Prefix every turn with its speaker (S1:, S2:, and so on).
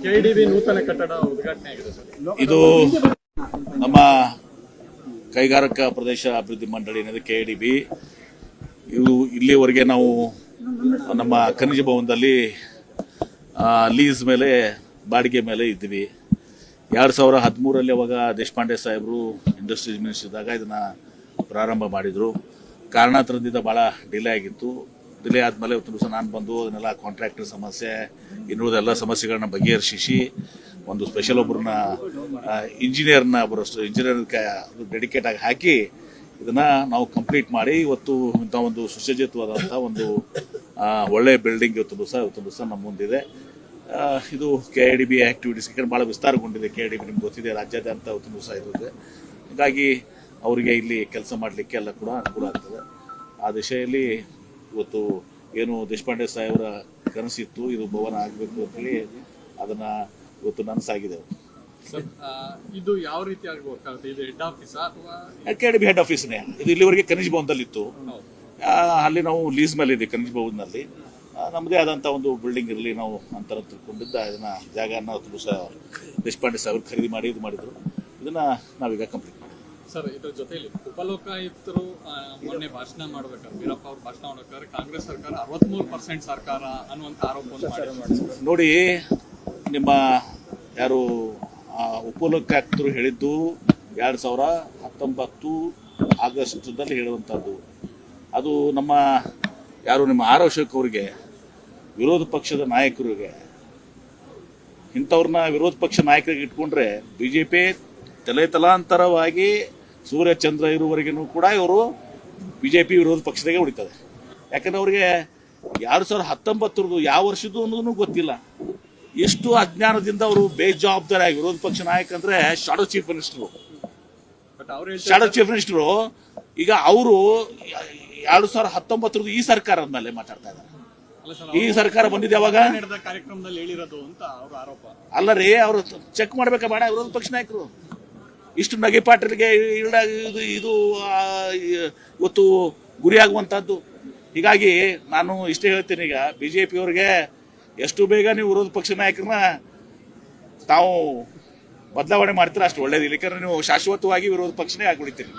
S1: KDB ನೂತನ ಕಟ್ಟಡ ಉದ್ಘಾಟನೆ ಆಗಿದೆ ಸರ್.
S2: ಇದು ನಮ್ಮ ಕೈಗಾರಿಕಾ ಪ್ರದೇಶ ಅಭಿವೃದ್ಧಿ ಮಂಡಳಿ ಏನಿದೆ ಕೆಡಿಬಿ, ಇದು ಇಲ್ಲಿವರೆಗೆ ನಾವು ನಮ್ಮ ಖನಿಜ ಭವನದಲ್ಲಿ ಲೀಸ್ ಮೇಲೆ ಬಾಡಿಗೆ ಮೇಲೆ ಇದ್ವಿ. 2013 ಅವಾಗ ದೇಶಪಾಂಡೆ ಸಾಹೇಬರು ಇಂಡಸ್ಟ್ರೀಸ್ ಮಿನಿಸ್ಟರ್ ಇದ್ದಾಗ ಇದನ್ನ ಪ್ರಾರಂಭ ಮಾಡಿದ್ರು. ಕಾರಣಾಂತರದಿಂದ ಭಾಳ ಡಿಲೇ ಆಗಿತ್ತು. ಡಿಲೇ ಆದಮೇಲೆ ಇವತ್ತು ದಿವಸ ನಾನು ಬಂದು ಅದನ್ನೆಲ್ಲ ಕಾಂಟ್ರಾಕ್ಟರ್ ಸಮಸ್ಯೆ ಇನ್ನುಳಿದೆಲ್ಲ ಸಮಸ್ಯೆಗಳನ್ನ ಬಗೆಹರಿಸಿ ಒಂದು ಸ್ಪೆಷಲ್ ಒಬ್ಬರನ್ನ ಇಂಜಿನಿಯರ್ನ ಡೆಡಿಕೇಟ್ ಆಗಿ ಹಾಕಿ ಇದನ್ನ ನಾವು ಕಂಪ್ಲೀಟ್ ಮಾಡಿ ಇವತ್ತು ಇಂಥ ಒಂದು ಸುಸಜ್ಜಿತವಾದಂಥ ಒಂದು ಒಳ್ಳೆ ಬಿಲ್ಡಿಂಗ್ ಇವತ್ತು ದಿವಸ ನಮ್ಮ ಮುಂದಿದೆ. ಇದು ಕೆಡಿಬಿ ಆಕ್ಟಿವಿಟೀಸ್ ಭಾಳ ವಿಸ್ತಾರಗೊಂಡಿದೆ. ಕೆಡಿಬಿ ನಿಮ್ಗೆ ಗೊತ್ತಿದೆ, ರಾಜ್ಯಾದ್ಯಂತ ಇವತ್ತು ದಿವಸ ಇರುತ್ತೆ. ಹೀಗಾಗಿ ಅವರಿಗೆ ಇಲ್ಲಿ ಕೆಲಸ ಮಾಡಲಿಕ್ಕೆ ಎಲ್ಲ ಕೂಡ ಅನುಕೂಲ ಆಗ್ತದೆ. ಆ ದಿಶೆಯಲ್ಲಿ ಇವತ್ತು ಏನು ದೇಶಪಾಂಡೆ ಸಾಹೇಬರ ಕನಸಿತ್ತು ಇದು ಭವನ ಆಗಬೇಕು ಅಂತೇಳಿ ಅದನ್ನ ಇವತ್ತು ನನಸಾಗಿದೆ.
S1: ಇದು ಯಾವ ರೀತಿ ವರ್ಕ್ ಆಗುತ್ತೆ? ಇದು ಹೆಡ್ ಆಫೀಸಾ ಅಥವಾ
S2: ಕೆಡಿಬಿ ಹೆಡ್ ಆಫೀಸ್ನೇ. ಇದು ಇಲ್ಲಿವರೆಗೆ ಖನಿಜ ಭವನದಲ್ಲಿ ಇತ್ತು. ಅಲ್ಲಿ ನಾವು ಲೀಸ್ ಮೇಲೆ ಇದೆ ಖನಿಜ ಭವನದಲ್ಲಿ. ನಮ್ಮದೇ ಆದಂಥ ಒಂದು ಬಿಲ್ಡಿಂಗ್ ಇರಲಿ ನಾವು ಅಂತರ ತಿಳ್ಕೊಂಡಿದ್ದ ಇದನ್ನ ಜಾಗನ ದೇಶಪಾಂಡೆ ಸಾಹೇಬರು ಖರೀದಿ ಮಾಡಿ ಇದು ಮಾಡಿದ್ರು. ಇದನ್ನ ನಾವೀಗ ಕಂಪ್ಲೀಟ್ ಮಾಡಿದ್ವಿ
S1: ಸರ್. ಇದ್ರ ಜೊತೆಯಲ್ಲಿ ಉಪಲೋಕಾಯುಕ್ತರು ಮೊನ್ನೆ ಭಾಷಣ ಮಾಡ್ಬೇಕಾದ್ರೆ ವೀರಪ್ಪ ಅವರು ಭಾಷಣ ಮಾಡ್ಬೇಕಾದ್ರೆ ಕಾಂಗ್ರೆಸ್ ಸರ್ಕಾರ 63% ಸರ್ಕಾರ ಅನ್ನುವಂಥ ಆರೋಪವನ್ನು ಮಾಡಿ
S2: ನೋಡಿ, ನಿಮ್ಮ ಯಾರು ಉಪಲೋಕಾಯುಕ್ತರು ಹೇಳಿದ್ದು 2019 ಆಗಸ್ಟ್ದಲ್ಲಿ ಹೇಳುವಂಥದ್ದು. ಅದು ನಮ್ಮ ಯಾರು ನಿಮ್ಮ ಆರೋಶಕ್ ಅವರಿಗೆ, ವಿರೋಧ ಪಕ್ಷದ ನಾಯಕರಿಗೆ, ಇಂಥವ್ರನ್ನ ವಿರೋಧ ಪಕ್ಷ ನಾಯಕರಿಗೆ ಇಟ್ಕೊಂಡ್ರೆ ಬಿಜೆಪಿ ತಲಾಂತರವಾಗಿ ಸೂರ್ಯಚಂದ್ರ ಇರುವವರೆಗೂ ಕೂಡ ಇವರು ಬಿಜೆಪಿ ವಿರೋಧ ಪಕ್ಷದಾಗೆ ಉಳಿತದೆ. ಯಾಕಂದ್ರೆ ಅವ್ರಿಗೆ 2019 ಯಾವ ವರ್ಷದ್ದು ಅನ್ನೋದು ಗೊತ್ತಿಲ್ಲ. ಎಷ್ಟು ಅಜ್ಞಾನದಿಂದ ಅವರು ಬೇಜವಾಬ್ದಾರಿಯಾಗಿ ವಿರೋಧ ಪಕ್ಷ ನಾಯಕ ಅಂದ್ರೆ ಶಾಡೋ ಚೀಫ್ ಮಿನಿಸ್ಟರು ಈಗ ಅವರು 2019 ಈ ಸರ್ಕಾರದ ಮೇಲೆ ಮಾತಾಡ್ತಾ ಇದ್ದಾರೆ. ಈ ಸರ್ಕಾರ ಬಂದಿದೆ ಯಾವಾಗ
S1: ಕಾರ್ಯಕ್ರಮದಲ್ಲಿ ಹೇಳಿರೋದು ಅಂತ ಅವರ ಆರೋಪ.
S2: ಅಲ್ಲ ರೀ, ಅವರು ಚೆಕ್ ಮಾಡ್ಬೇಕಾ ಬೇಡ? ವಿರೋಧ ಪಕ್ಷ ನಾಯಕರು ಇಷ್ಟು ನಗೆಪಾಟರಿಗೆ ಇದು ಇವತ್ತು ಗುರಿಯಾಗುವಂತಹದ್ದು. ಹೀಗಾಗಿ ನಾನು ಇಷ್ಟೇ ಹೇಳ್ತೀನಿ, ಈಗ ಬಿಜೆಪಿ ಅವರಿಗೆ ಎಷ್ಟು ಬೇಗ ನೀವು ವಿರೋಧ ಪಕ್ಷ ನಾಯಕರನ್ನ ತಾವು ಬದಲಾವಣೆ ಮಾಡ್ತೀರಾ ಅಷ್ಟು ಒಳ್ಳೇದಿಲ್ಲ. ಯಾಕಂದ್ರೆ ನೀವು ಶಾಶ್ವತವಾಗಿ ವಿರೋಧ ಪಕ್ಷನೇ ಆಗ್ಬಿಡ್ತೀರಿ.